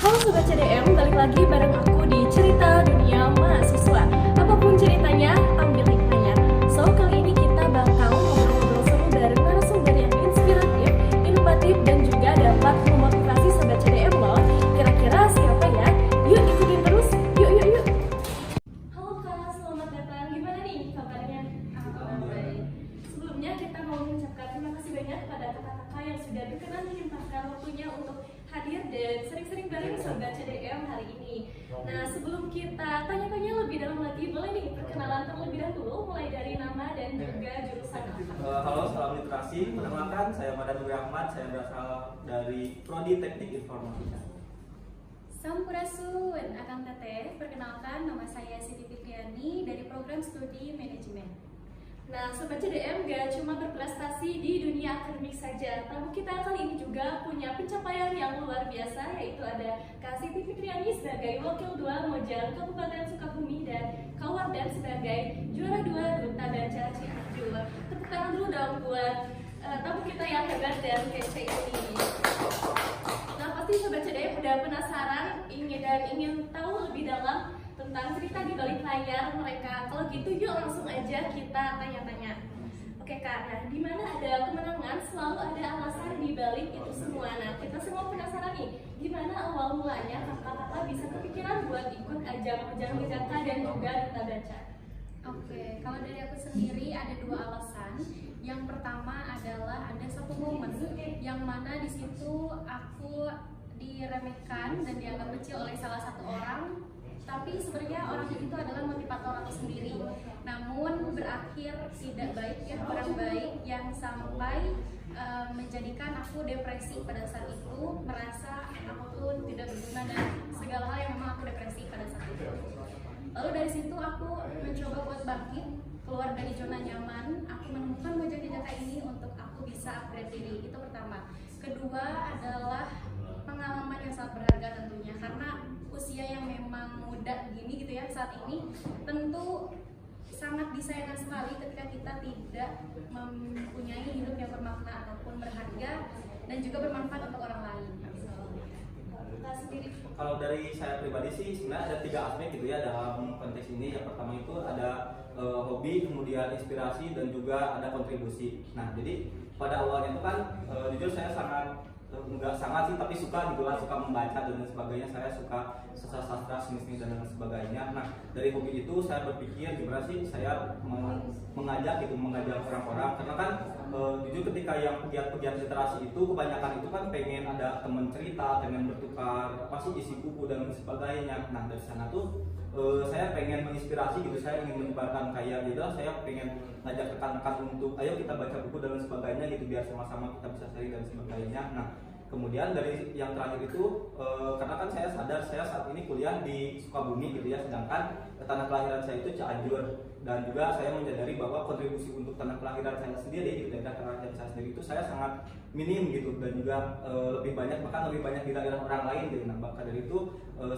Halo Sobat CDM, balik lagi bareng aku di Cerita Dunia Mahasiswa. Apapun ceritanya, ambil hikmahnya. So, kali ini kita bakal ngobrol-ngobrol seru bareng narasumber yang inspiratif, inovatif, dan juga dapat memotivasi Sobat CDM loh. Kira-kira siapa ya? Yuk ikutin terus, yuk. Halo Kak, selamat datang. Gimana nih kabarnya? Baik. Sebelumnya kita mau mengucapkan terima kasih banyak kepada kakak-kakak yang sudah berkenan menyempatkan waktunya untuk hadir dan sering-sering bareng Sobat CDM hari ini. Nah, sebelum kita tanya-tanya lebih dalam lagi, boleh nih perkenalan terlebih dahulu, mulai dari nama dan juga jurusan apa? Halo, salam literasi. Perkenalkan, saya Madan Nuri Ahmad. Saya berasal dari Prodi Teknik Informatika. Sampurasun, Akang Teteh. Perkenalkan, nama saya Siti Fitriani dari Program Studi Manajemen. Nah, Sobat CDM gak cuma berprestasi di dunia akademik saja. Tamu kita kali ini juga punya pencapaian yang luar biasa, yaitu ada Kak Siti Fitriani sebagai Wakil 2 Mojang Kabupaten Sukabumi dan Kak Wardan sebagai Juara 2 Duta Baca Cianjur. Tepuk tangan dulu dong buat tamu kita yang hebat dan kece ini. Nah, pasti Sobat CDM udah penasaran ingin tahu lebih dalam tentang cerita di balik layar mereka. Kalau gitu yuk langsung aja kita tanya-tanya. Oke Kak, nah di mana ada kemenangan selalu ada alasan di balik itu semua. Nah, kita semua penasaran nih, gimana awal mulanya kakak-kakak bisa kepikiran buat ikut ajang Jaka dan juga Duta Baca? Oke, kalau dari aku sendiri ada dua alasan. Yang pertama adalah ada satu momen yang mana di situ aku diremehkan dan dianggap kecil oleh salah satu orang. Tapi sebenarnya orang itu adalah motivator aku sendiri. Namun berakhir tidak baik ya, kurang baik yang sampai menjadikan aku depresi pada saat itu, merasa aku tuh tidak berguna dan segala hal yang memang aku depresi pada saat itu. Lalu dari situ aku mencoba buat bangkit, keluar dari zona nyaman. Aku menemukan Mojang Jaka ini untuk aku bisa upgrade diri. Itu pertama. Kedua adalah pengalaman yang sangat berharga tentunya, karena usia yang memang muda gini gitu ya saat ini tentu sangat disayangkan sekali ketika kita tidak mempunyai hidup yang bermakna ataupun berharga dan juga bermanfaat untuk orang lain. Kalau dari saya pribadi sih sebenarnya ada 3 aspek gitu ya dalam konteks ini. Yang pertama itu ada hobi, kemudian inspirasi, dan juga ada kontribusi. Nah, jadi pada awalnya itu kan jujur saya enggak sangat sih, tapi suka gitu lah, suka membaca dan sebagainya. Saya suka sastra, seni dan lain sebagainya. Nah, dari hobi itu saya berpikir gimana sih saya mengajak orang-orang, karena kan jujur ketika yang pegiat literasi itu kebanyakan itu kan pengen ada teman cerita, pengen bertukar apa sih isi buku dan sebagainya. Nah, dari sana tuh saya pengen menginspirasi gitu, saya ingin menyebarkan kayak gitu lah, saya pengen ngajak rekan-rekan untuk ayo kita baca buku dan sebagainya gitu, biar sama-sama kita bisa sharing dan sebagainya. Nah, kemudian dari yang terakhir itu karena kan saya sadar saya saat ini kuliah di Sukabumi gitu ya, sedangkan tanah kelahiran saya itu Cianjur, dan juga saya menyadari bahwa kontribusi untuk tanah kelahiran saya sendiri gitu, daerah kelahiran saya sendiri itu saya sangat minim gitu, dan juga bahkan lebih banyak di daerah orang lain gitu. Nah, maka dari itu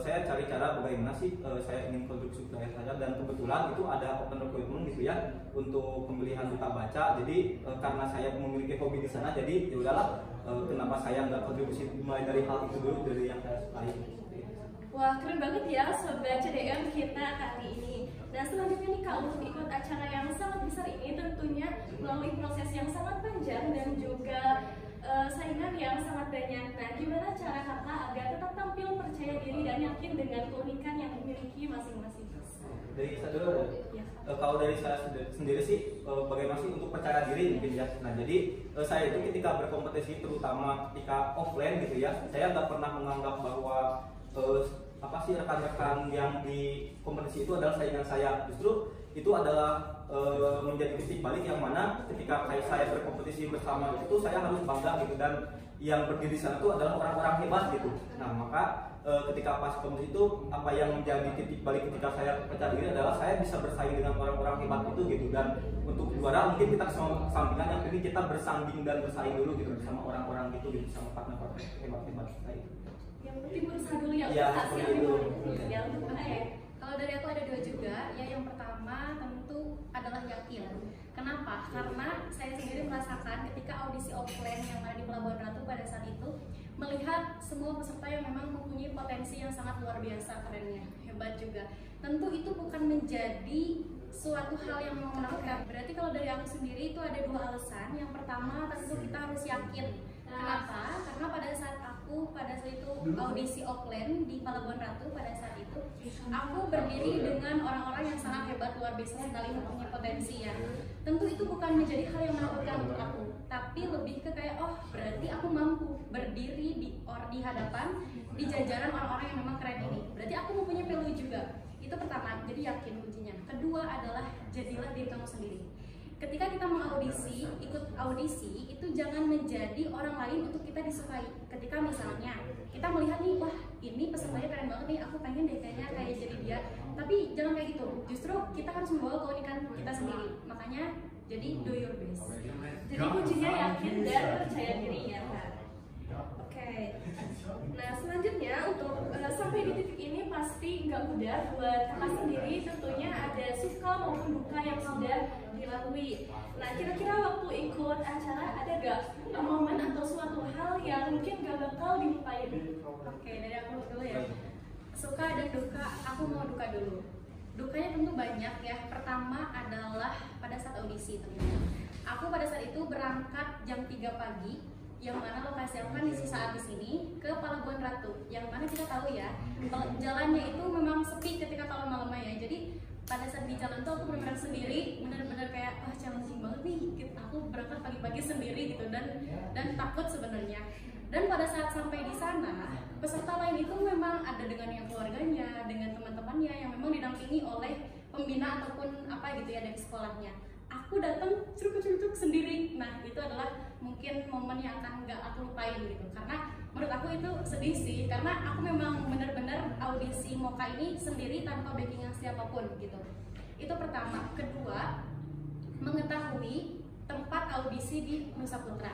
saya cari cara bagaimana sih saya ingin kontribusi ke daerah saya, dan kebetulan itu ada open recruitment gitu ya untuk pemilihan duta baca. Jadi karena saya memiliki hobi di sana, jadi ya udahlah, kenapa saya nggak kontribusi mulai dari hal itu dulu, dari yang saya sukai. Wah, keren banget ya Sobat CDM kita kali ini. Nah, selanjutnya nih Kak, untuk ikut acara yang sangat besar ini tentunya melalui proses yang sangat panjang dan juga saingan yang sangat banyak. Nah, gimana cara kakak agar tetap tampil percaya diri dan yakin dengan keunikan yang dimiliki masing-masing? Dari saya dulu ya. Kalau dari saya sendiri sih bagaimana sih untuk percaya diri mungkin ya. Nah, jadi saya itu ketika berkompetisi, terutama ketika offline gitu ya, saya nggak pernah menganggap bahwa apa sih rekan-rekan yang di kompetisi itu adalah saingan saya. Justru itu adalah menjadi titik balik yang mana ketika saya berkompetisi bersama itu saya harus bangga gitu, dan yang berdiri di sana itu adalah orang-orang hebat gitu. Nah, maka ketika pas kompetisi itu apa yang menjadi titik balik ketika saya percaya diri adalah saya bisa bersaing dengan orang-orang hebat itu gitu, dan untuk juara mungkin kita sampingan, yang penting kita bersanding dan bersaing dulu gitu bersama orang-orang gitu sama partner-partner hebat-hebat kita itu. Yang penting berusaha dulu ya, ya, hasil itu. Ya, untuk Kalau dari aku ada dua juga, ya yang pertama tentu adalah yakin. Kenapa? Karena saya sendiri merasakan ketika audisi offline yang ada di Pelabuhan Ratu pada saat itu, melihat semua peserta yang memang mempunyai potensi yang sangat luar biasa, kerennya, hebat juga. Tentu itu bukan menjadi suatu hal yang menakutkan. Berarti kalau dari aku sendiri itu ada dua alasan. Yang pertama, tentu kita harus yakin. Kenapa? Karena pada saat itu audisi Auckland di Palabuhan Ratu, pada saat itu aku berdiri dengan orang-orang yang sangat hebat, luar biasa sekali, mempunyai potensi ya. Tentu itu bukan menjadi hal yang menakutkan untuk aku, tapi lebih ke kayak, oh berarti aku mampu berdiri di hadapan, di jajaran orang-orang yang memang keren ini. Berarti aku mempunyai value juga. Itu pertama, jadi yakin kuncinya. Kedua adalah jadilah diri kamu sendiri. Ketika kita mengaudisi, ikut audisi, itu jangan menjadi orang lain untuk kita disukai. Ketika misalnya kita melihat nih, wah ini pesertanya keren banget nih, aku pengen deh kayaknya kayak jadi dia. Tapi jangan kayak gitu. Justru kita harus membawa keunikan kita sendiri. Makanya jadi do your best. Jadi kuncinya yakin dan percaya diri ya kan. Oke. Nah selanjutnya untuk sampai di titik ini pasti nggak mudah buat kakak sendiri. Tentunya ada suka maupun duka yang sudah dilalui. Nah kira-kira waktu ikut acara ada gak momen atau suatu hal yang mungkin gak bakal dilupain? Oke, dari aku dulu ya. Suka dan duka, aku mau duka dulu. Dukanya tentu banyak ya. Pertama adalah pada saat audisi tentunya. Aku pada saat itu berangkat jam 3 pagi, yang mana lokasi aku kan di saat di sini ke Palabuhan Ratu, yang mana kita tahu ya jalannya itu memang sepi ketika kalau malamnya ya. Jadi pada saat di jalan tuh aku benar-benar sendiri, benar-benar kayak wah challenging banget nih, aku berangkat pagi-pagi sendiri gitu dan takut sebenarnya. Dan pada saat sampai di sana, peserta lain itu memang ada dengan yang keluarganya, dengan teman-temannya yang memang didampingi oleh pembina ataupun apa gitu ya dari sekolahnya. Aku datang curug-curug sendiri. Nah itu adalah mungkin momen yang akan nggak aku lupain gitu, karena menurut aku itu sedih sih, karena aku memang benar-benar audisi MOKA ini sendiri tanpa backingan siapapun gitu. Itu pertama. Kedua, mengetahui tempat audisi di Nusa Putra.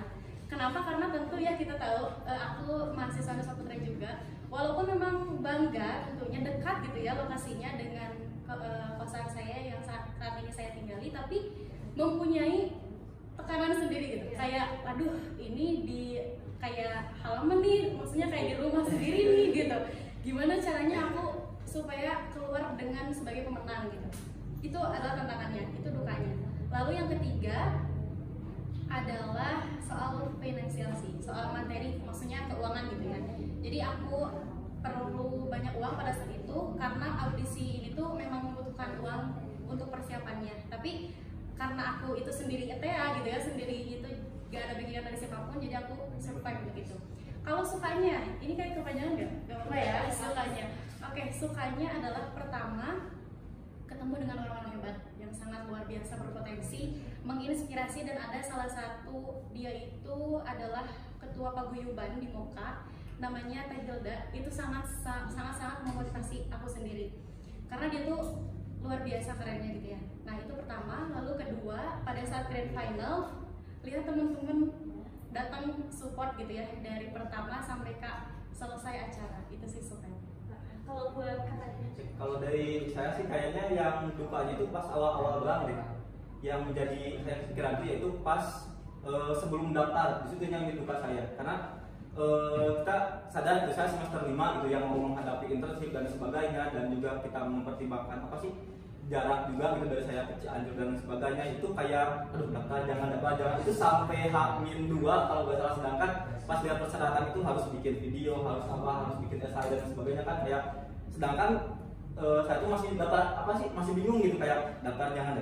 Kenapa? Karena tentu ya kita tahu aku mahasiswa Nusa Putra juga, walaupun memang bangga tentunya dekat gitu ya lokasinya dengan kosan saya yang saat ini saya tinggali, tapi mempunyai tekanan sendiri gitu. Kayak aduh ini di kayak halaman nih, maksudnya kayak di rumah sendiri nih gitu. Gimana caranya aku supaya keluar dengan sebagai pemenang gitu. Itu adalah tantangannya, itu dukanya. Lalu yang ketiga adalah soal finansial sih, soal materi, maksudnya keuangan gitu ya. Jadi aku perlu banyak uang pada saat itu karena audisi ini tuh memang membutuhkan uang untuk persiapannya. Tapi karena aku itu sendiri ETA gitu ya, sendiri itu gak ada backingan dari siapapun, jadi aku survive begitu. Kalau sukanya, ini kayak kepanjangan gak apa-apa ya, sukanya. Oke, sukanya adalah pertama ketemu dengan orang-orang hebat yang sangat luar biasa berpotensi, menginspirasi, dan ada salah satu dia itu adalah ketua paguyuban di MOKA, namanya Teh Hilda. Itu sangat memotivasi aku sendiri karena dia tuh luar biasa kerennya gitu ya. Nah itu pertama. Lalu kedua, pada saat grand final lihat teman-teman datang support gitu ya dari pertama sampai ke selesai acara. Itu sih sukanya. Kalau buat kakaknya? Kalau dari saya sih kayaknya yang dukanya itu pas awal-awal banget deh. Yang menjadi saya pikiran itu yaitu pas sebelum daftar, di situ yang duka saya. Karena kita sadar itu saya semester 5 gitu yang mau menghadapi internship dan sebagainya, dan juga kita mempertimbangkan apa sih jarak juga gitu dari saya ke Cianjur dan sebagainya. Itu kayak aduh daftar jangan itu sampai H-2 kalau nggak salah. Sedangkan pas lihat persyaratan itu harus bikin video, harus harus bikin essay dan sebagainya kan, kayak sedangkan saya tuh masih masih bingung gitu, kayak daftar jangan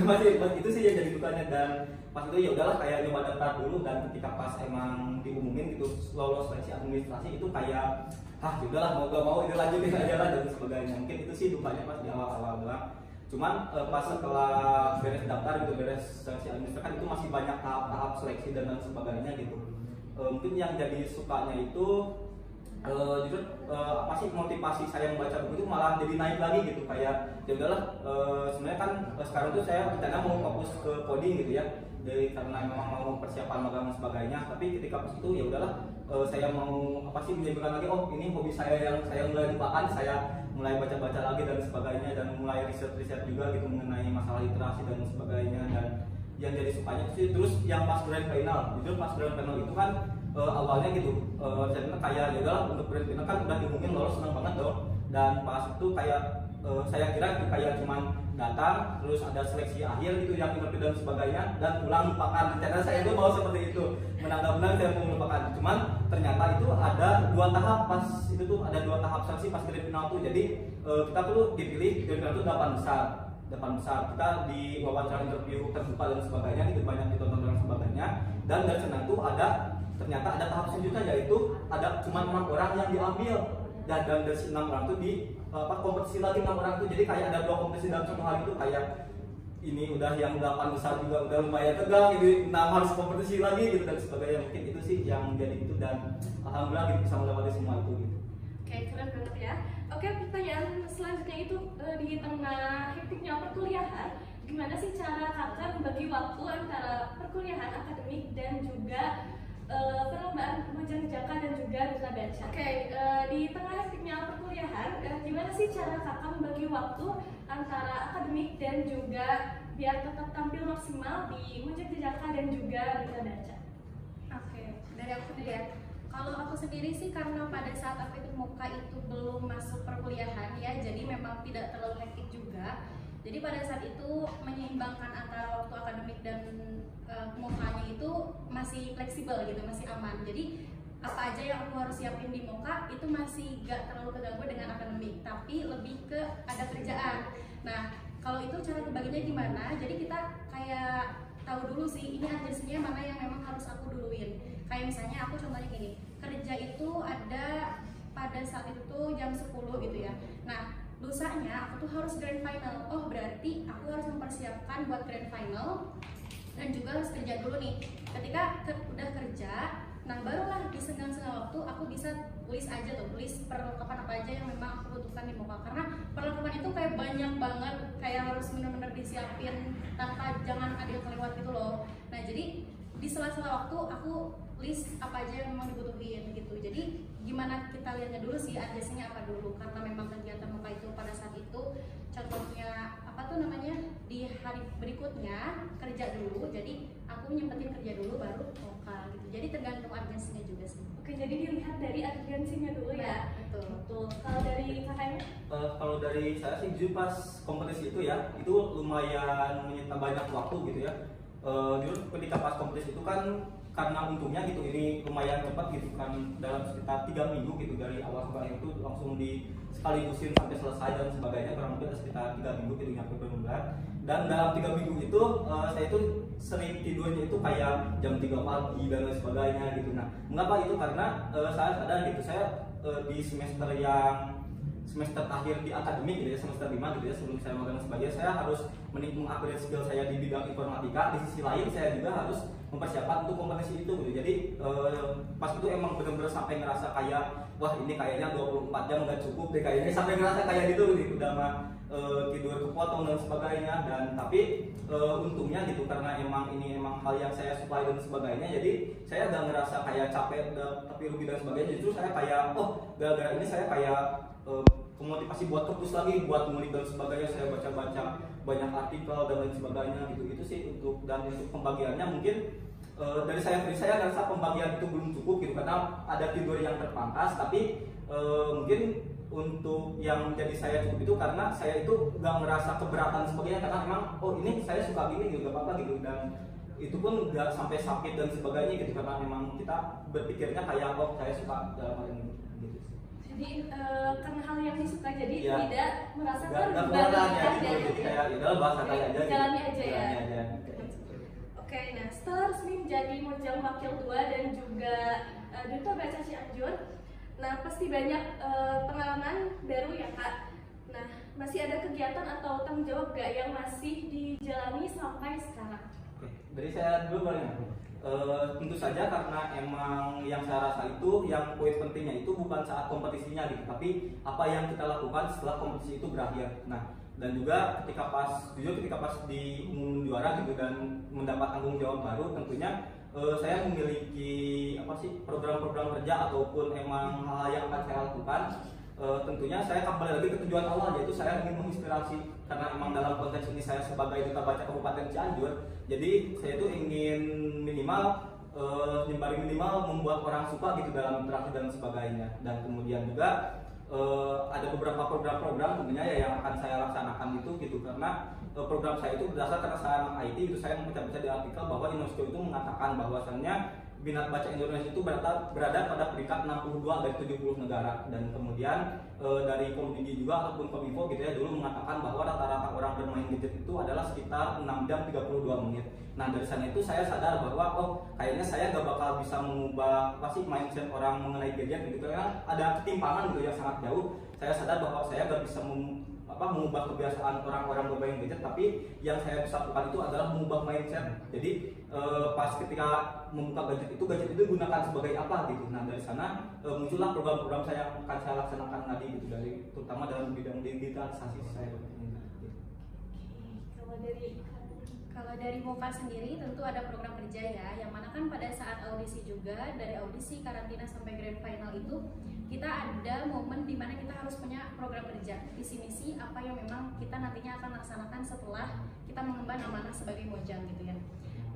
masih itu sih yang jadi dukanya. Dan pas itu ya udahlah kayak nyoba daftar dulu, dan ketika pas emang diumumin gitu lolos seleksi administrasi itu kayak udahlah mau gak mau ini lanjutin aja lah dan sebagainya. Mungkin itu sih dukanya pas di awal-awal doang. Cuman pas setelah beres daftar gitu, beres seleksi administrasi kan itu masih banyak tahap-tahap seleksi dan sebagainya gitu. Mungkin yang jadi sukanya itu jujur apa sih motivasi saya membaca buku itu malah jadi naik lagi gitu, kayak ya udahlah sebenarnya kan sekarang tuh saya rencana mau fokus ke coding gitu ya, dari karena memang mau persiapan magang dan sebagainya. Tapi ketika pas itu ya udahlah saya mau apa sih menjadikan lagi, oh ini hobi saya yang saya mulai lupakan, saya mulai baca-baca lagi dan sebagainya, dan mulai riset-riset juga gitu mengenai masalah literasi dan sebagainya. Dan yang jadi sukanya sih terus yang pas grand final, jujur pas grand final itu kan awalnya gitu saya kayak ya udahlah untuk brand final kan udah diumumin lolos, senang banget dong. Dan pas itu kayak saya kira itu kayak cuman datang terus ada seleksi akhir gitu yang interview dan sebagainya dan pulang lupakan. Rencana saya itu mau seperti itu, menang-menang saya mau melupakan. Cuman ternyata itu ada 2 tahap, pas itu tuh ada 2 tahap seleksi pas grand final tuh. Jadi kita tuh dipilih grand final tuh 8 besar. Kita di wawancara interview terbuka dan sebagainya itu banyak ditonton dan sebagainya. Dan dari sana tuh ternyata ada tahap selanjutnya, yaitu ada cuma 6 orang yang diambil. Dan dari 6 orang tuh di kompetisi lagi 6 orang tuh. Jadi kayak ada 2 kompetisi dalam satu hari itu, kayak ini udah yang 8 besar juga udah lumayan tegang gitu, 6 harus kompetisi lagi gitu dan sebagainya. Mungkin itu sih yang jadi itu, dan alhamdulillah gitu bisa melewati semua itu gitu. Oke, keren banget ya. Oke, pertanyaan selanjutnya itu di tengah hektiknya perkuliahan, gimana sih cara kakak membagi waktu antara perkuliahan akademik dan juga perlombaan Mojang Jaka dan juga duta baca? Oke, di tengah hektiknya perkuliahan, gimana sih cara kakak membagi waktu antara akademik dan juga biar tetap tampil maksimal di Mojang Jaka dan juga duta baca? Oke, dari aku dulu ya. Kalau aku sendiri sih karena pada saat aku ikut MOKA itu belum masuk perkuliahan ya, jadi memang tidak terlalu hektik juga. Jadi pada saat itu menyeimbangkan antara waktu akademik dan MOKA-nya itu masih fleksibel gitu, masih aman. Jadi apa aja yang aku harus siapin di MOKA itu masih gak terlalu keganggu dengan akademik, tapi lebih ke ada kerjaan. Nah, kalau itu cara kebagiannya gimana? Jadi kita kayak tahu dulu sih ini agensinya mana yang memang harus aku duluin. Kayak misalnya aku contohnya gini, kerja itu ada pada saat itu tuh jam 10 gitu ya. Nah, lusanya aku tuh harus grand final. Oh, berarti aku harus mempersiapkan buat grand final dan juga harus kerja dulu nih. Ketika udah kerja, nah barulah di senggang-senggang waktu aku bisa tulis aja tuh, tulis perlengkapan apa aja yang memang aku butuhkan di MOKA. Karena perlengkapan itu kayak banyak banget, kayak harus bener-bener disiapin tanpa jangan ada yang kelewat gitu loh. Nah, jadi di sela-sela waktu aku list apa aja yang memang dibutuhin gitu. Jadi gimana kita lihatnya dulu sih agensinya apa dulu, karena memang kegiatan MOKA itu pada saat itu contohnya apa tuh namanya di hari berikutnya kerja dulu, jadi aku nyempetin kerja dulu baru MOKA gitu. Jadi tergantung agensinya juga sih. Oke, jadi dilihat dari agensinya dulu ya. Betul. Kalau dari kakaknya? Kalau dari saya sih jujur pas kompetisi itu ya, itu lumayan menyita banyak waktu gitu ya. Jujur ketika pas kompetisi itu kan karena untungnya gitu ini lumayan cepat gitu kan, dalam sekitar 3 minggu gitu dari awal sampai itu langsung di sekaligusin sampai selesai dan sebagainya, kurang lebih sekitar 3 minggu gitu nyampe benar. Dan dalam 3 minggu itu saya itu sering tidurnya itu kayak jam 3 pagi dan lain sebagainya gitu. Nah, mengapa itu? Karena saya sadar gitu, saya di semester akhir di akademik gitu ya, semester 5 gitu ya, sebelum saya magang sebagai, saya harus mengupgrade skill saya di bidang informatika. Di sisi lain saya juga harus mempersiapkan untuk kompetisi itu gitu. Jadi pas itu emang benar-benar sampai ngerasa kayak wah ini kayaknya 24 jam nggak cukup deh kayaknya, sampai ngerasa kayak gitu udah mah tidur kepotong dan sebagainya. Dan tapi untungnya gitu, karena emang hal yang saya sukai dan sebagainya, jadi saya gak ngerasa kayak capek tapi rugi dan sebagainya. Justru saya kayak gara-gara ini saya kayak memotivasi buat fokus lagi, buat ngulik dan sebagainya. Saya baca-baca banyak artikel dan lain sebagainya gitu. Itu sih untuk pembagiannya mungkin dari saya rasa pembagian itu belum cukup gitu, karena ada tidur yang terpangkas. Tapi mungkin untuk yang menjadi saya cukup itu karena saya itu gak ngerasa keberatan sebagainya, karena memang ini saya suka gini gitu, gak apa-apa gitu. Dan itu pun gak sampai sakit dan sebagainya gitu, karena memang kita berpikirnya kayak saya suka dalam hal ini gitu. Jadi karena hal yang disuka jadi ya, tidak merasakan beban ya, gitu. Jadi kayak udah bahas aja jalani aja ya. Aja. Oke, nah setelah resmi menjadi Mojang Wakil 2 dan juga Duta Baca Cianjur, nah pasti banyak pengalaman baru ya Kak. Nah, masih ada kegiatan atau tanggung jawab gak yang masih dijalani sampai sekarang? Oke, dari saya dulu boleh nggak? Tentu saja karena emang yang saya rasa itu yang poin pentingnya itu bukan saat kompetisinya gitu, tapi apa yang kita lakukan setelah kompetisi itu berakhir. Nah, dan juga ketika pas di juara gitu dan mendapat tanggung jawab baru, tentunya saya memiliki program-program kerja ataupun emang hal yang akan saya lakukan. Tentunya saya kembali lagi ke tujuan awal, yaitu saya ingin menginspirasi, karena emang dalam konteks ini saya sebagai duta baca Kabupaten Cianjur, jadi saya itu ingin minimal sembari minimal membuat orang suka gitu dalam interaksi dan sebagainya. Dan kemudian juga ada beberapa program-program tentunya ya yang akan saya laksanakan itu gitu, karena program saya itu berdasar karena saya anak IT itu. Saya membaca di artikel bahwa UNESCO itu mengatakan bahwasannya minat baca Indonesia itu berada pada peringkat 62 dari 70 negara. Dan kemudian dari Komdigi juga ataupun Kominfo gitu ya dulu mengatakan bahwa rata-rata orang bermain gadget itu adalah sekitar 6 jam 32 menit. Nah dari sana itu saya sadar bahwa kayaknya saya gak bakal bisa mengubah mindset orang mengenai gadget gitu, karena ada ketimpangan gitu yang sangat jauh. Saya sadar bahwa saya gak bisa mengubah kebiasaan orang-orang bermain gadget, tapi yang saya bisa lakukan itu adalah mengubah mindset. Jadi pas ketika membuka gadget itu digunakan sebagai apa gitu. Nah dari sana muncullah program-program saya yang akan saya laksanakan tadi gitu, terutama dalam bidang digitalisasi saya. Kalau dari MOPA sendiri tentu ada program kerja ya, yang mana kan pada saat audisi juga, dari audisi, karantina sampai grand final itu kita ada momen dimana kita harus punya program kerja, visi misi apa yang memang kita nantinya akan laksanakan setelah kita mengemban amanah sebagai Mojang gitu ya.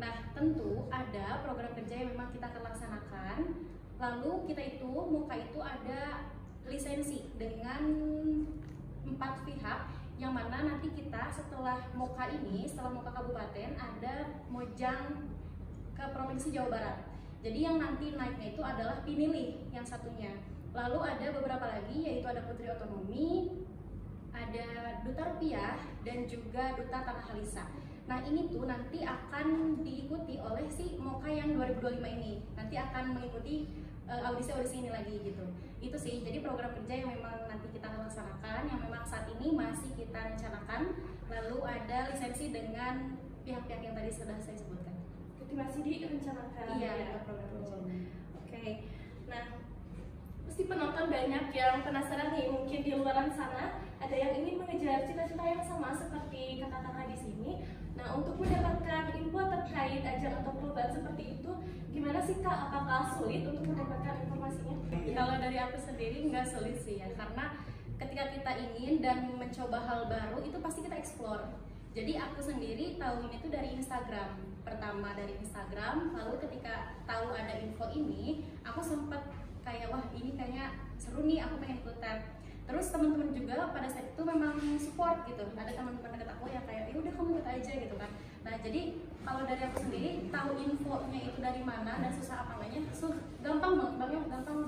Nah tentu ada program kerja yang memang kita akan laksanakan, lalu kita itu MOPA itu ada lisensi dengan 4 pihak, yang mana nanti kita setelah MOKA ini, setelah MOKA kabupaten, ada Mojang ke Provinsi Jawa Barat. Jadi yang nanti naiknya itu adalah pinilih yang satunya. Lalu ada beberapa lagi, yaitu ada Putri Otonomi, ada Duta Rupiah, dan juga Duta Tanah Halisa. Nah ini tuh nanti akan diikuti oleh si MOKA yang 2025 ini. Nanti akan mengikuti audisi-audisi ini lagi gitu. Itu sih, jadi program kerja yang memang nanti kita akan laksanakan, yang memang saat ini masih kita rencanakan. Lalu ada lisensi dengan pihak-pihak yang tadi sudah saya sebutkan. Itu masih direncanakan. Iya, ya. program kerja. Oke. Nah, pasti penonton banyak yang penasaran nih, mungkin di luar sana ada yang ingin mengejar cita-cita yang sama seperti kakak-kakak di sini. Nah, untuk mendapatkan info terkait ajang atau perlombaan seperti itu, gimana sih Kak? Apakah sulit untuk mendapatkan informasinya? Kalau dari aku sendiri nggak sulit sih ya, karena ketika kita ingin dan mencoba hal baru itu pasti kita explore. Jadi aku sendiri tahu ini tuh dari Instagram. Pertama dari Instagram, lalu ketika tahu ada info ini, aku sempat kayak wah ini kayaknya seru nih, aku pengen ikutan. Terus teman-teman juga pada saat itu memang support gitu. Ada teman-teman dekat aku yang kayak, ya udah kamu ikut aja gitu kan. Nah jadi kalau dari aku sendiri tahu infonya itu dari mana dan susah apa enggaknya, gampang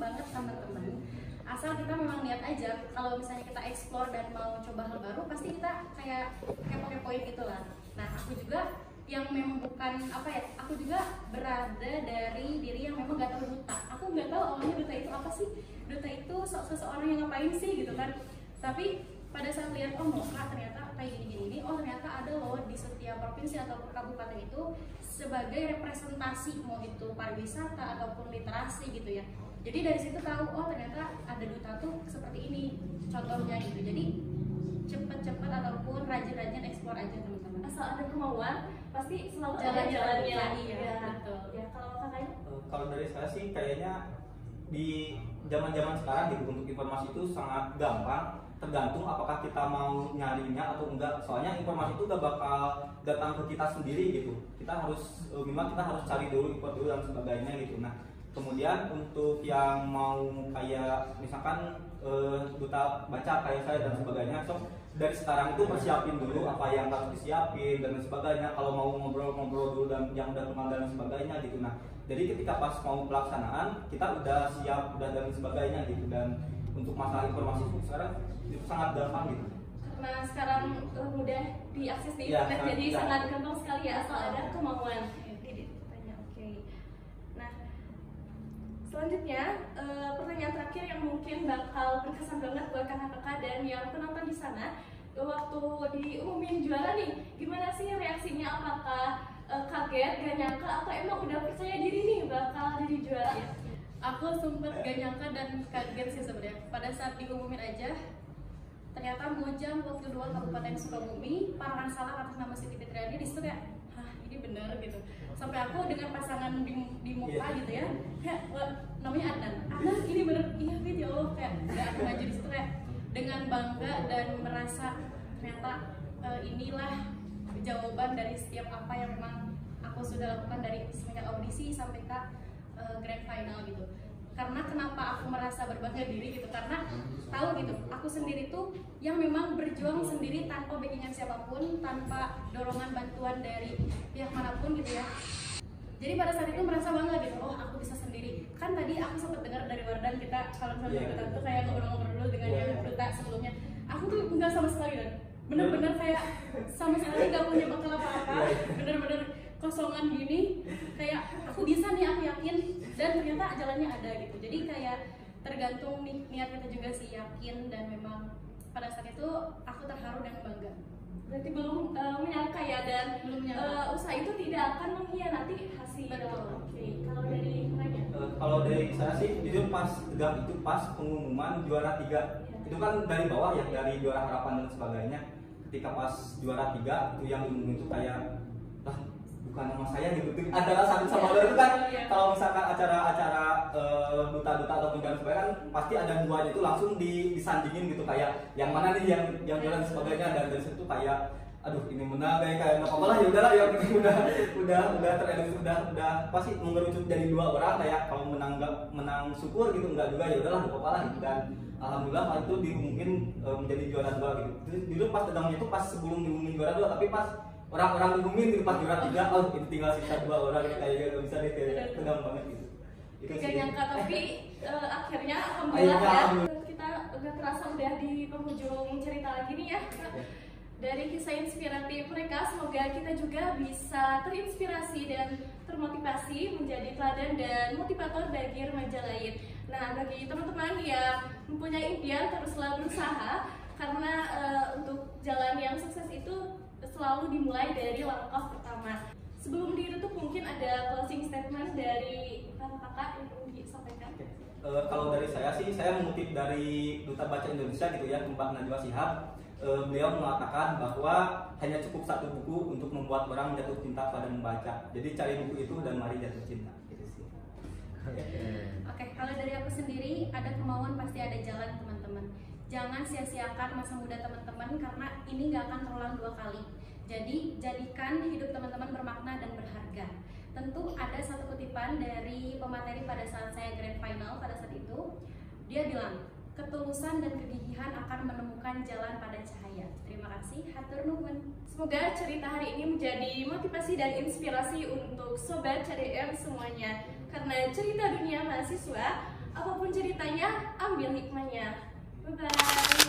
banget teman-teman. Asal kita memang niat aja. Kalau misalnya kita explore dan mau coba hal baru, pasti kita kayak kepo-kepoin gitulah. Nah aku juga yang memang bukan aku juga berada dari diri yang memang gak tahu duta. Aku nggak tahu awalnya duta itu apa sih. Duta itu seseorang yang ngapain sih gitu kan. Tapi pada saat lihat MOKA ternyata kayak gini-gini, ternyata ada loh di setiap provinsi ataupun kabupaten itu sebagai representasi, mau itu pariwisata ataupun literasi gitu ya. Jadi dari situ tahu ternyata ada duta tuh seperti ini contohnya gitu. Jadi cepet-cepet ataupun rajin-rajin explore aja teman-teman. Asal ada kemauan, pasti selalu ada Jalan-jalannya. jalannya. Iya, betul. Ya, kalau kakaknya? Kalau dari saya sih kayaknya di zaman-zaman sekarang gitu untuk informasi itu sangat gampang, tergantung apakah kita mau nyarinya atau enggak. Soalnya informasi itu gak bakal datang ke kita sendiri gitu. Kita harus memang kita harus cari dulu info dulu dan sebagainya gitu. Nah kemudian untuk yang mau kayak misalkan duta baca kayak saya dan sebagainya, so dari sekarang itu persiapin dulu apa yang harus disiapin dan sebagainya. Kalau mau ngobrol-ngobrol dulu dan yang udah kenal dan sebagainya gitu. Nah jadi ketika pas mau pelaksanaan kita udah siap udah dan sebagainya gitu. Dan untuk masalah informasi sekarang itu sangat gampang gitu. Karena sekarang mudah diakses di Ya, internet, jadi ya. sangat gampang sekali ya asal ada kemauan. Ditanya, oke. Nah, selanjutnya pertanyaan terakhir yang mungkin bakal berkesan banget buat kakak-kakak dan yang penonton di sana. Waktu diumumin juara nih, gimana sih reaksinya? Apakah kaget, gak nyangka, atau emang udah percaya diri nih bakal jadi juara? Ya. Aku sempet gak nyangka dan kaget sih sebenarnya. Pada saat diumumin aja, ternyata Mojang Wakil 2 Kabupaten Sukabumi, Parahan Salak atas nama Siti Fitriani, di situ kayak, hah ini bener gitu. Sampai aku dengan pasangan di muka gitu ya, kayak namanya Adnan ini bener, iya Fit ya Allah, kayak udah aku maju di situ kayak dengan bangga dan merasa ternyata inilah jawaban dari setiap apa yang memang aku aku sudah lakukan dari semenjak audisi sampai ke grand final gitu. Karena kenapa aku merasa berbangga diri gitu, karena tahu gitu aku sendiri tuh yang memang berjuang sendiri tanpa backingan siapapun, tanpa dorongan bantuan dari pihak manapun gitu ya. Jadi pada saat itu merasa bangga gitu, oh aku bisa sendiri. Kan tadi aku sempat dengar dari Wardan, kita kalau misalnya kita tuh kayak ngobrol-ngobrol dulu dengan yang Duta sebelumnya. Aku tuh enggak sama sekali kan, bener-bener kayak sama sekali nggak punya bekal apa-apa, bener-bener kosongan gini. Kayak aku bisa nih, aku yakin, dan ternyata jalannya ada gitu. Jadi kayak tergantung niat kita juga sih, yakin, dan memang pada saat itu aku terharu dan bangga. Berarti belum menyangka ya, dan Belum menyangka. usaha itu tidak akan mengkhianati hasil. Betul. Oke, kalau dari Raya? Kalau dari saya sih jujur pas tegak itu pas pengumuman juara 3 itu kan dari bawah ya, dari juara harapan dan sebagainya. Ketika pas juara 3 itu yang diumumin itu kayak lah bukan nama saya gitu. Antara satu sama lain itu kan kalau misalkan acara-acara duta-duta ataupun dan sebagainya kan pasti ada duanya itu langsung disandingin gitu, kayak yang mana nih yang juara dan sebagainya, dan dari situ kayak aduh ini menang kayak nggak apa-apa lah, ya udahlah ya udah tereduksi, udah pasti mengerucut dari 2 orang, kayak kalau menang syukur gitu, enggak juga ya udahlah nggak apa-apa lah gitu. Dan alhamdulillah hal itu diumumin menjadi juara 2 gitu. Dulu pas tegangnya itu pas sebelum diumumin juara 2, tapi pas orang-orang diumumin gitu pas juara 3, oh itu tinggal sisa 2 orang gitu, kayak gak bisa deh, kayak tegang banget gitu. Itu Gak sih. nyangka, tapi akhirnya alhamdulillah ya. Akhirnya, Kita udah terasa udah di penghujung cerita lagi nih ya. Dari kisah inspiratif mereka, semoga kita juga bisa terinspirasi dan termotivasi menjadi teladan dan motivator bagi remaja lain. Nah, bagi teman-teman yang mempunyai impian, teruslah berusaha, karena untuk jalan yang sukses itu selalu dimulai dari langkah pertama. Sebelum ditutup, mungkin ada closing statement dari kakak yang perlu disampaikan. Kalau dari saya sih, saya mengutip dari Duta Baca Indonesia gitu ya, Mbak Najwa Shihab. Beliau mengatakan bahwa hanya cukup 1 buku untuk membuat orang jatuh cinta pada membaca. Jadi cari buku itu dan mari jatuh cinta. Gitu sih. Oke, kalau dari aku sendiri, ada kemauan pasti ada jalan teman-teman. Jangan sia-siakan masa muda teman-teman, karena ini gak akan terulang 2 kali. Jadi jadikan hidup teman-teman bermakna dan berharga. Tentu ada satu kutipan dari pemateri pada saat saya grand final pada saat itu. Dia bilang, ketulusan dan kegigihan akan menemukan jalan pada cahaya. Terima kasih, hatur nuhun. Semoga cerita hari ini menjadi motivasi dan inspirasi untuk Sobat CDM semuanya. Karena cerita dunia mahasiswa, apapun ceritanya, ambil hikmahnya. Bye-bye.